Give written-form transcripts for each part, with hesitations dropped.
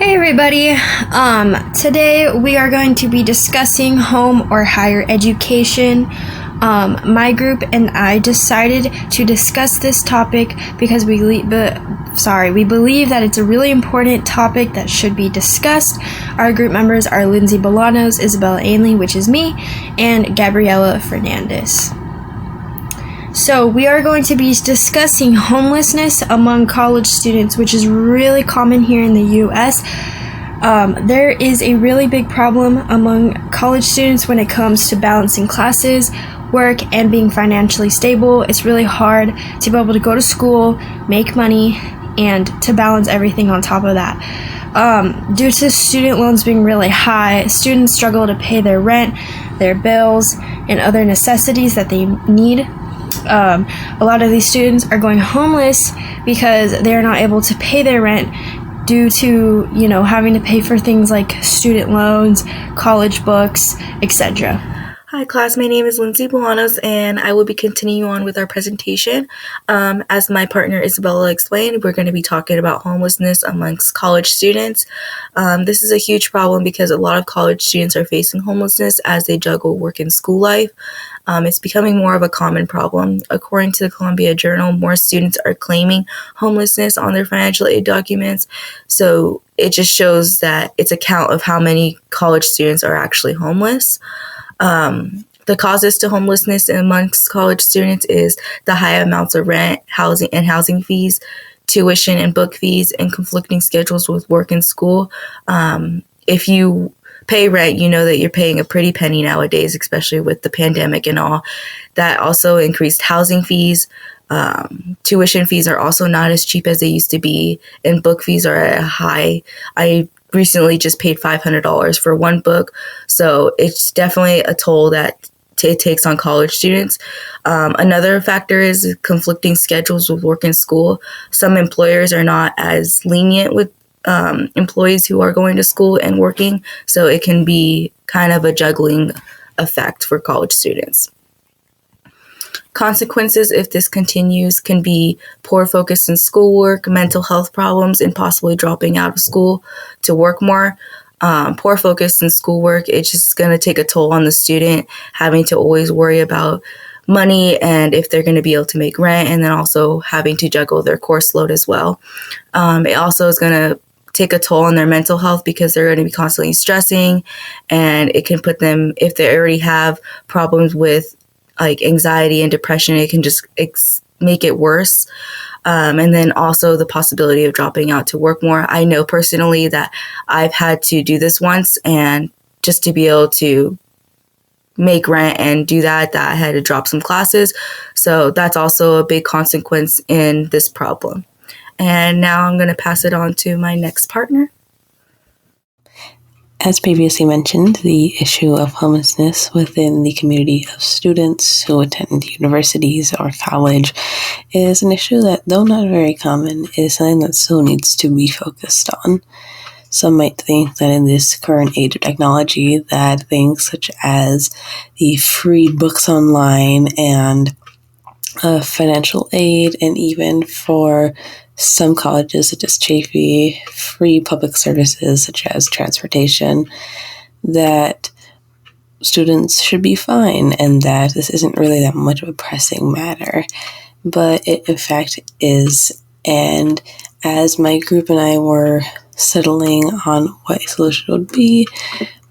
Hey everybody. Today we are going to be discussing home or higher education. My group and I decided to discuss this topic because we believe that it's a really important topic that should be discussed. Our group members are Lindsay Bolanos, Isabella Ainley, which is me, and Gabriela Fernandez. So we are going to be discussing homelessness among college students, which is really common here in the U.S. There is a really big problem among college students when it comes to balancing classes, work, and being financially stable. It's really hard to be able to go to school, make money, and to balance everything on top of that. Due to student loans being really high, students struggle to pay their rent, their bills, and other necessities that they need. A lot of these students are going homeless because they're not able to pay their rent due to, having to pay for things like student loans, college books, etc. Hi class, my name is Lindsay Bolanos and I will be continuing on with our presentation. As my partner Isabella explained, we're going to be talking about homelessness amongst college students. This is a huge problem because a lot of college students are facing homelessness as they juggle work and school life. It's becoming more of a common problem. According to the Columbia Journal, more students are claiming homelessness on their financial aid documents. So it just shows that it's a count of how many college students are actually homeless. The causes to homelessness amongst college students is the high amounts of rent, housing fees, tuition and book fees, and conflicting schedules with work and school. If you pay rent, you know that you're paying a pretty penny nowadays, especially with the pandemic and all. That also increased housing fees. Tuition fees are also not as cheap as they used to be, and book fees are at a high. I recently just paid $500 for one book, so it's definitely a toll that it takes on college students. Another factor is conflicting schedules with work and school. Some employers are not as lenient with employees who are going to school and working, so it can be kind of a juggling effect for college students. Consequences, if this continues, can be poor focus in schoolwork, mental health problems, and possibly dropping out of school to work more. Poor focus in schoolwork, it's just going to take a toll on the student, having to always worry about money and if they're going to be able to make rent, and then also having to juggle their course load as well. It also is going to take a toll on their mental health because they're going to be constantly stressing, and it can put them, if they already have problems with like anxiety and depression, it can just make it worse. And then also the possibility of dropping out to work more. I know personally that I've had to do this once, and just to be able to make rent and do that I had to drop some classes. So that's also a big consequence in this problem. And now I'm going to pass it on to my next partner. As previously mentioned, the issue of homelessness within the community of students who attend universities or college is an issue that, though not very common, is something that still needs to be focused on. Some might think that in this current age of technology that things such as the free books online and financial aid, and even for some colleges such as Chaffey, free public services such as transportation, that students should be fine and that this isn't really that much of a pressing matter. But it in fact is. And as my group and I were settling on what a solution would be,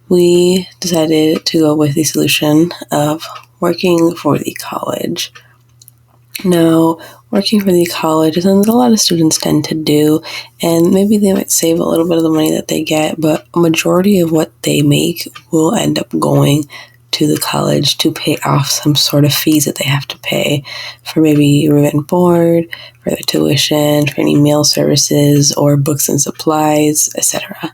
we decided to go with the solution of working for the college. Now, working for the college is something that a lot of students tend to do, and maybe they might save a little bit of the money that they get, but a majority of what they make will end up going to the college to pay off some sort of fees that they have to pay for maybe room and board, for their tuition, for any meal services, or books and supplies, etc.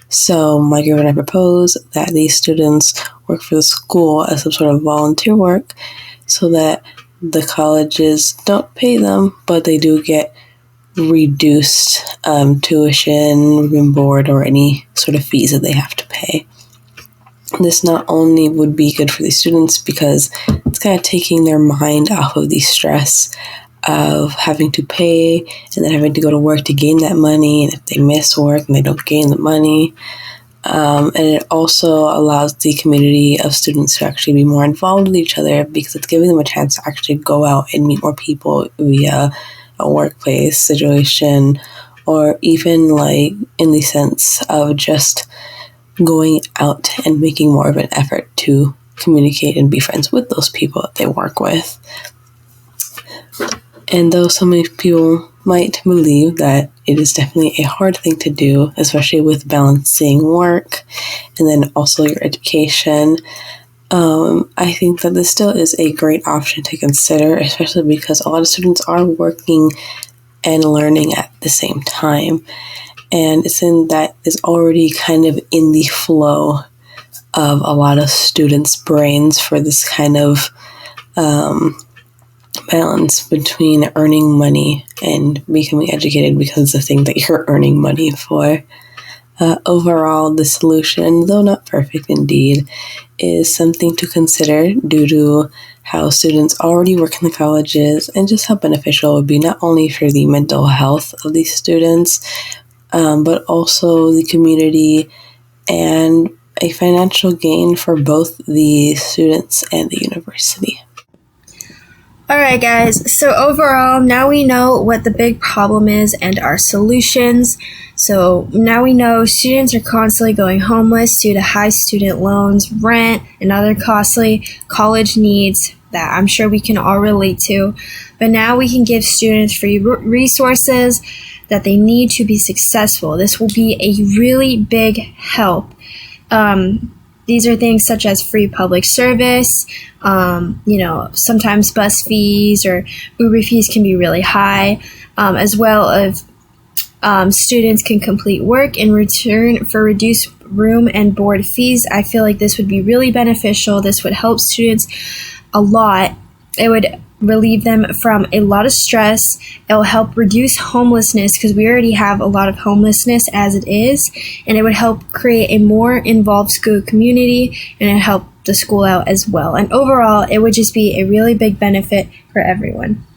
So my group and I propose that these students work for the school as some sort of volunteer work so that the colleges don't pay them, but they do get reduced tuition, room board, or any sort of fees that they have to pay. This not only would be good for the students because it's kind of taking their mind off of the stress of having to pay and then having to go to work to gain that money. And if they miss work and they don't gain the money. And it also allows the community of students to actually be more involved with each other because it's giving them a chance to actually go out and meet more people via a workplace situation, or even like in the sense of just going out and making more of an effort to communicate and be friends with those people that they work with. And though so many people might believe that it is definitely a hard thing to do, especially with balancing work and then also your education, I think that this still is a great option to consider, especially because a lot of students are working and learning at the same time. And it's in that is already kind of in the flow of a lot of students' brains for this kind of balance between earning money and becoming educated because it's the thing that you're earning money for. Overall, the solution, though not perfect indeed, is something to consider due to how students already work in the colleges and just how beneficial it would be not only for the mental health of these students, but also the community and a financial gain for both the students and the university. Alright guys, so overall, now we know what the big problem is and our solutions. So now we know students are constantly going homeless due to high student loans, rent, and other costly college needs that I'm sure we can all relate to. But now we can give students free resources that they need to be successful. This will be a really big help. These are things such as free public service, sometimes bus fees or Uber fees can be really high, as well as students can complete work in return for reduced room and board fees. I feel like this would be really beneficial. This would help students a lot. It would relieve them from a lot of stress. It will help reduce homelessness because we already have a lot of homelessness as it is, and it would help create a more involved school community, and it help the school out as well. And overall, it would just be a really big benefit for everyone.